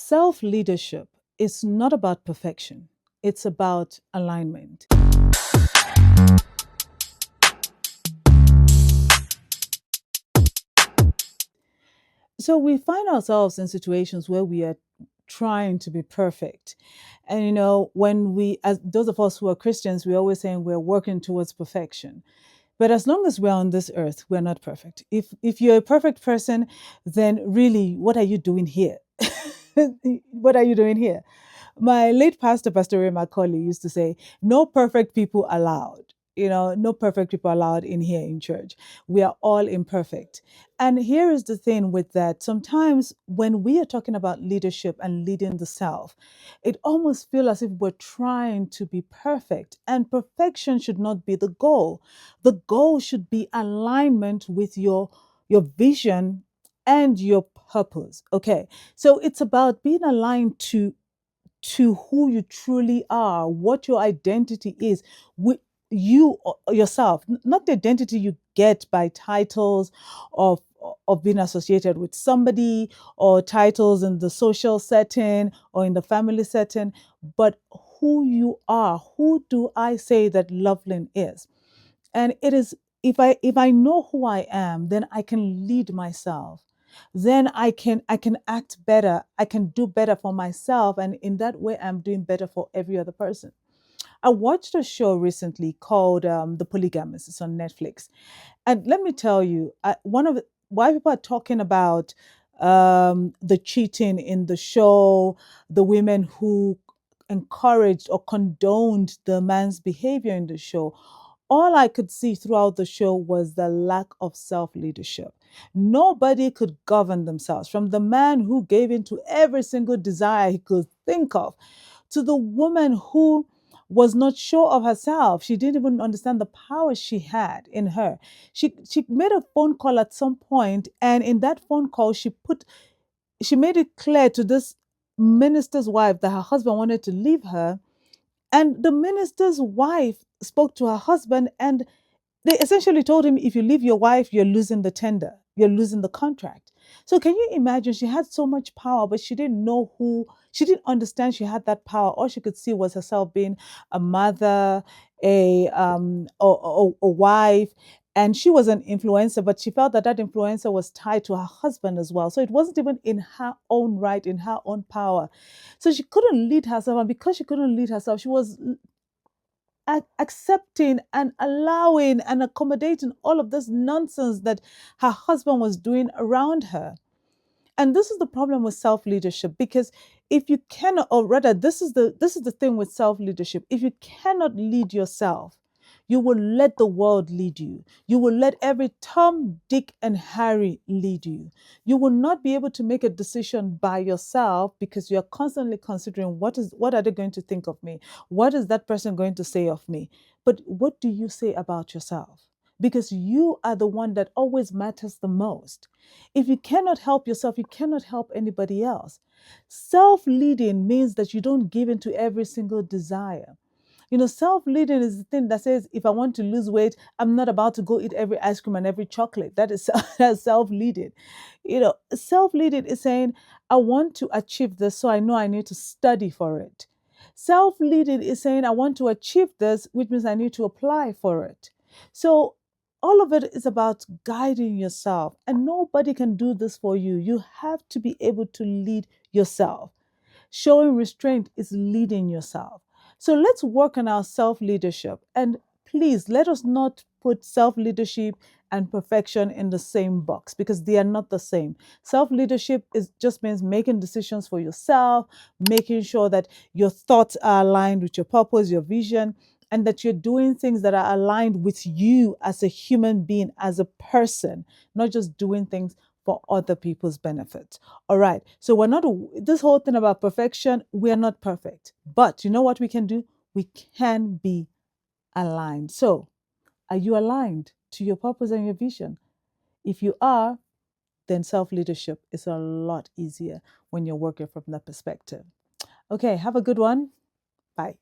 Self leadership is not about perfection, it's about alignment. So we find ourselves in situations where we are trying to be perfect. And when as those of us who are Christians, we're always saying we're working towards perfection. But as long as we're on this earth, we're not perfect. If you're a perfect person, then really, what are you doing here? What are you doing here? My late pastor, Pastor Emma Kholi, used to say, "No perfect people allowed." No perfect people allowed in here in church. We are all imperfect. And here is the thing with that. Sometimes when we are talking about leadership and leading the self, it almost feels as if we're trying to be perfect. And perfection should not be the goal. The goal should be alignment with your vision and your purpose. Okay. So it's about being aligned to who you truly are, what your identity is, with yourself, not the identity you get by titles of of being associated with somebody, or titles in the social setting or in the family setting, but who you are. Who do I say that Lovelyn is? And it is, if I know who I am, then I can lead myself. Then I can act better. I can do better for myself, and in that way I'm doing better for every other person. I watched a show recently called The Polygamists. It's on Netflix. And let me tell you, one of why people are talking about the cheating in the show, the women who encouraged or condoned the man's behavior in the show. All I could see throughout the show was the lack of self leadership. Nobody could govern themselves, from the man who gave in to every single desire he could think of, to the woman who was not sure of herself. She didn't even understand the power she had in her. She made a phone call at some point, and in that phone call, she made it clear to this minister's wife that her husband wanted to leave her, and the minister's wife spoke to her husband, and they essentially told him, if you leave your wife, you're losing the tender, you're losing the contract. So can you imagine? She had so much power, but she didn't know who, she didn't understand she had that power. All she could see was herself being a mother, a wife, and she was an influencer, but she felt that that influencer was tied to her husband as well. So it wasn't even in her own right, in her own power. So she couldn't lead herself, and because she couldn't lead herself, she was accepting and allowing and accommodating all of this nonsense that her husband was doing around her. And this is the problem with self leadership, because if you cannot, or rather, this is the thing with self leadership. If you cannot lead yourself, you will let the world lead you. You will let every Tom, Dick, and Harry lead you. You will not be able to make a decision by yourself, because you're constantly considering, what are they going to think of me? What is that person going to say of me? But what do you say about yourself? Because you are the one that always matters the most. If you cannot help yourself, you cannot help anybody else. Self leading means that you don't give in to every single desire. Self leading is the thing that says, if I want to lose weight, I'm not about to go eat every ice cream and every chocolate. That is that's self leading. Self leading is saying, I want to achieve this, so I know I need to study for it. Self leading is saying, I want to achieve this, which means I need to apply for it. So all of it is about guiding yourself, and nobody can do this for you. You have to be able to lead yourself. Showing restraint is leading yourself. So let's work on our self leadership. And please, let us not put self leadership and perfection in the same box, because they are not the same. Self leadership is just means making decisions for yourself, making sure that your thoughts are aligned with your purpose, your vision, and that you're doing things that are aligned with you as a human being, as a person, not just doing things for other people's benefit. All right. So we're not, this whole thing about perfection, we are not perfect. But you know what we can do? We can be aligned. So are you aligned to your purpose and your vision? If you are, then self leadership is a lot easier when you're working from that perspective. Okay. Have a good one. Bye.